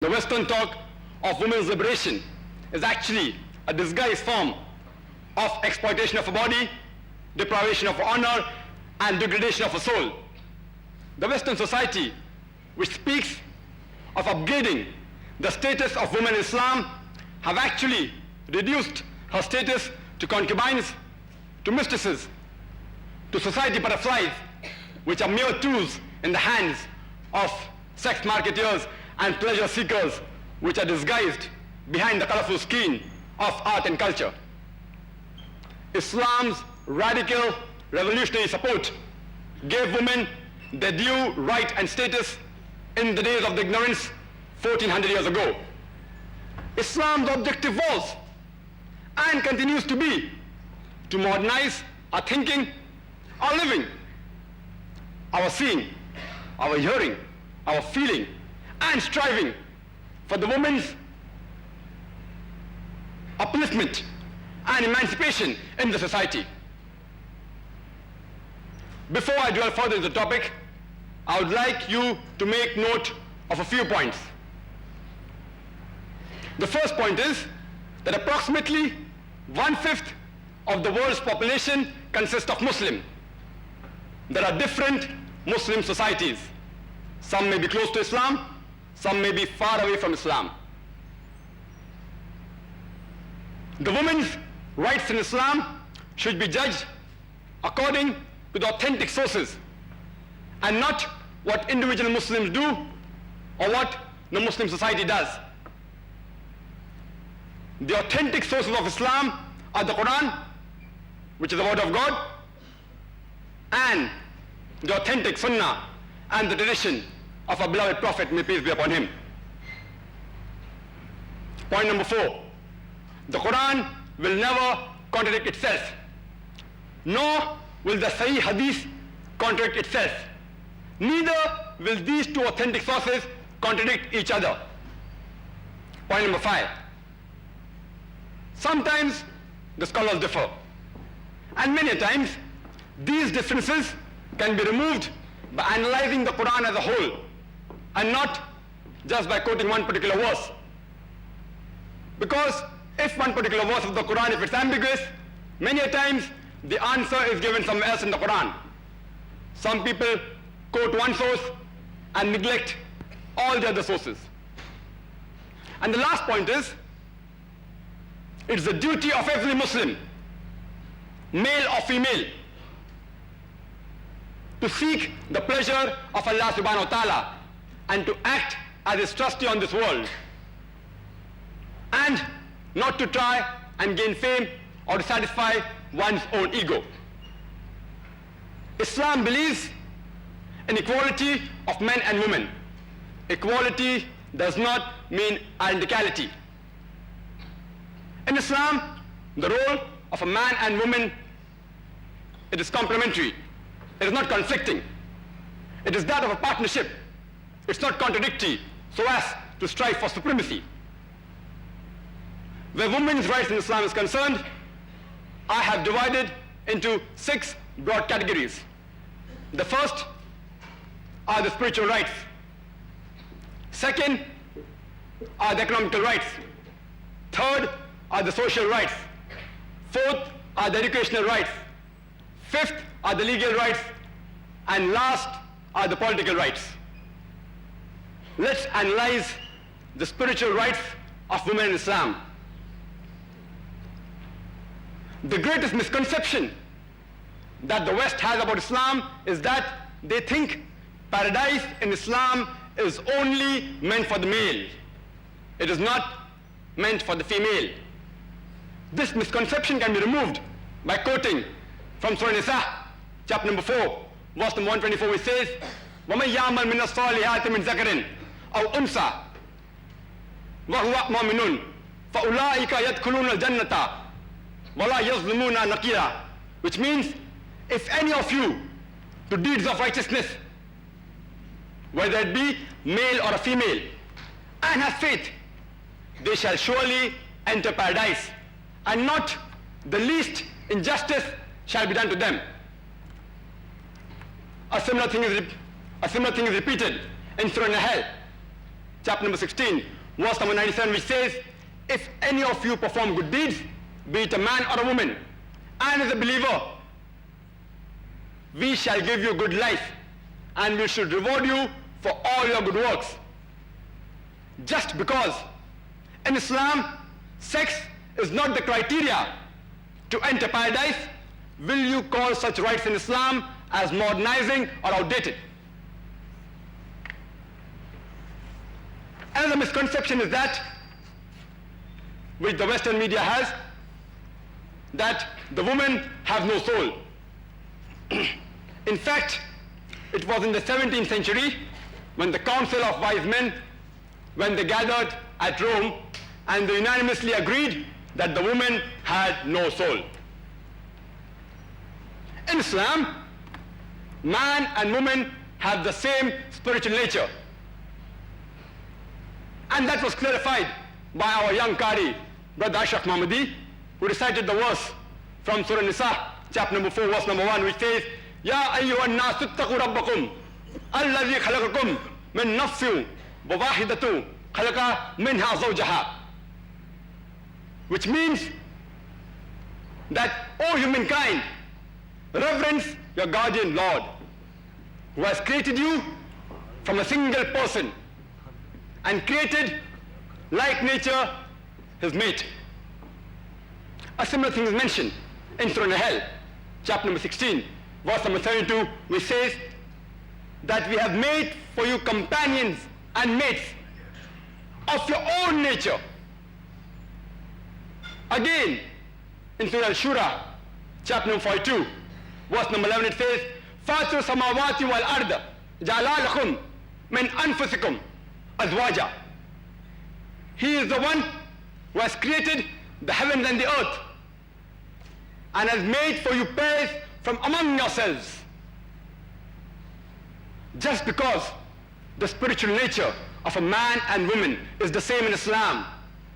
The Western talk of women's liberation is actually a disguised form of exploitation of a body, deprivation of honor, and degradation of a soul. The Western society, which speaks of upgrading the status of women in Islam, have actually reduced her status to concubines, to mistresses, to society butterflies, which are mere tools in the hands of sex marketeers and pleasure seekers, which are disguised behind the colorful skin of art and culture. Islam's radical revolutionary support gave women their due right and status in the days of the ignorance 1400 years ago. Islam's objective was and continues to be to modernize our thinking, our living, our seeing, our hearing, our feeling, and striving for the woman's upliftment and emancipation in the society. Before I dwell further into the topic, I would like you to make note of a few points. The first point is that approximately 1/5 of the world's population consists of Muslim. There are different Muslim societies. Some may be close to Islam, some may be far away from Islam. The women's rights in Islam should be judged according to the authentic sources and not what individual Muslims do or what the Muslim society does. The authentic sources of Islam are the Quran, which is the word of God, and the authentic Sunnah and the tradition of our beloved Prophet, may peace be upon him. Point number 4. The Quran will never contradict itself, nor will the Sahih Hadith contradict itself. Neither will these two authentic sources contradict each other. Point number 5. Sometimes the scholars differ, and many times these differences can be removed by analyzing the Quran as a whole and not just by quoting one particular verse. Because if one particular verse of the Quran, if it's ambiguous, many a times the answer is given somewhere else in the Quran. Some people quote one source and neglect all the other sources. And the last point is, it's the duty of every Muslim, male or female, to seek the pleasure of Allah subhanahu wa ta'ala and to act as his trustee on this world, and not to try and gain fame or to satisfy one's own ego. Islam believes in equality of men and women. Equality does not mean identicality. In Islam, the role of a man and woman, it is complementary. It is not conflicting. It is that of a partnership. It's not contradictory so as to strive for supremacy. Where women's rights in Islam is concerned, I have divided into 6 broad categories. The first are the spiritual rights. Second are the economical rights. Third are the social rights. Fourth are the educational rights. Fifth are the legal rights. And last are the political rights. Let's analyze the spiritual rights of women in Islam. The greatest misconception that the West has about Islam is that they think paradise in Islam is only meant for the male. It is not meant for the female. This misconception can be removed by quoting from Surah Nisa, chapter number 4, verse number 124, which says, وَمَنْ يَعْمَلْ مِنَ الصَّالِحَاتِ مِنْ ذَكَرٍ أَوْ أُنْثَى وَهُوَ مُؤْمِنٌ فَأُولَٰئِكَ يَدْخُلُونَ الْجَنَّةَ وَلَا يَظْلِمُونَ نَقِيرًا. Which means, if any of you do deeds of righteousness, whether it be male or a female, and have faith, they shall surely enter paradise, and not the least injustice shall be done to them. A similar thing is repeated in Surah Nahl, chapter number 16, verse number 97, which says, if any of you perform good deeds, be it a man or a woman, and is a believer, we shall give you good life, and we should reward you for all your good works. Just because in Islam, sex is not the criteria to enter paradise, will you call such rights in Islam as modernizing or outdated? Another misconception is that, which the Western media has, that the women have no soul. In fact, it was in the 17th century when the Council of Wise Men, when they gathered at Rome, and they unanimously agreed that the woman had no soul. In Islam, man and woman have the same spiritual nature. And that was clarified by our young Qari, Brother Ashraf Mahmudi, who recited the verse from Surah Nisa, chapter number 4, verse number 1, which says, Ya ayyuhan nasu ittaqu rabbakum, alladhi khalaqakum min nafsin wawahidatu khalaqa minha zawjaha. Which means that, O humankind, reverence your guardian Lord, who has created you from a single person and created, like nature, his mate. A similar thing is mentioned in Surah Nahl, chapter number 16, verse number 32, which says that we have made for you companions and mates of your own nature. Again, in Surah Al-Shura, chapter number 42, verse number 11, it says, فَاتُوا السَّمَاوَاتِ وَالْأَرْضَ جَعَلَا لَكُمْ مِنْ أَنفُسِكُمْ أَزْوَاجًا. He is the one who has created the heavens and the earth and has made for you pairs from among yourselves. Just because the spiritual nature of a man and woman is the same in Islam,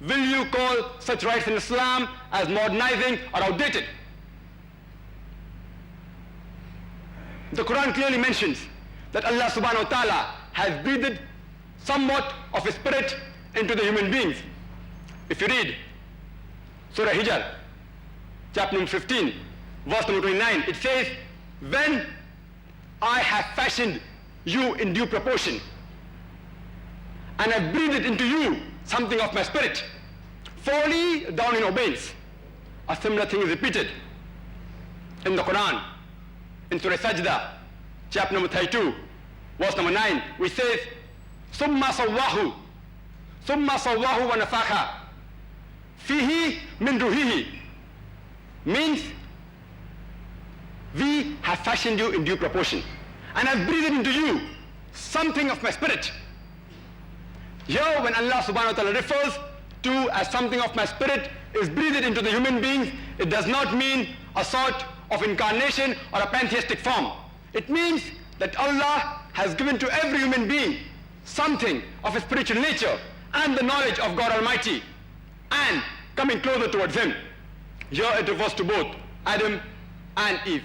will you call such rights in Islam as modernizing or outdated? The Quran clearly mentions that Allah subhanahu wa ta'ala has breathed somewhat of His spirit into the human beings. If you read Surah Hijr, chapter number 15, verse number 29, it says, when I have fashioned you in due proportion and have breathed into you something of my spirit, fall ye down in obedience. A similar thing is repeated in the Quran, in Surah Sajda, chapter number 32, verse number 9, which says, ثُمَّ صَوَّاهُ وَنَفَخَ فِيهِ مِنْ رُوحِهِ. Means, we have fashioned you in due proportion and have breathed into you something of my spirit. Here, when Allah subhanahu wa ta'ala refers to as something of my spirit is breathed into the human beings, it does not mean a sort of incarnation or a pantheistic form. It means that Allah has given to every human being something of a spiritual nature and the knowledge of God Almighty and coming closer towards Him. Here it refers to both Adam and Eve.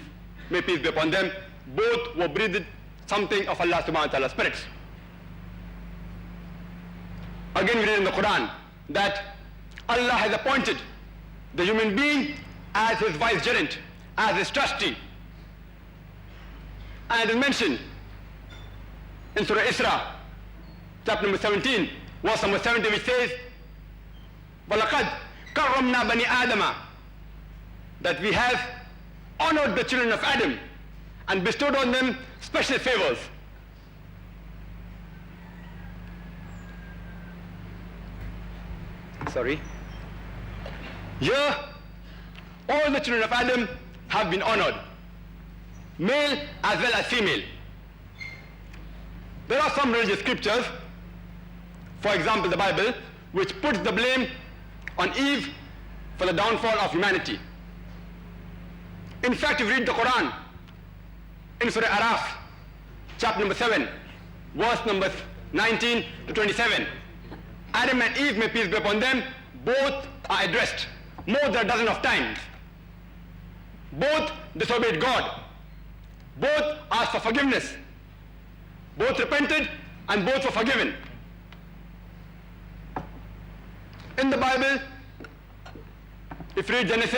May peace be upon them. Both were breathed something of Allah subhanahu wa ta'ala's spirits. Again we read in the Quran that Allah has appointed the human being as His vicegerent, as His trustee. And it is mentioned in Surah Isra, chapter number 17, verse number 70, which says, وَلَقَدْ كَرَّمْنَا بَنِي آدَمَ, that we have honored the children of Adam and bestowed on them special favors. Sorry. Here, all the children of Adam have been honored, male as well as female. There are some religious scriptures, for example the Bible, which puts the blame on Eve for the downfall of humanity. In fact, if you read the Quran in Surah Araf, chapter number 7, verse number 19 to 27, Adam and Eve, may peace be upon them, both are addressed more than a dozen of times. Both disobeyed God. Both asked for forgiveness. Both repented and both were forgiven. In the Bible, if you read Genesis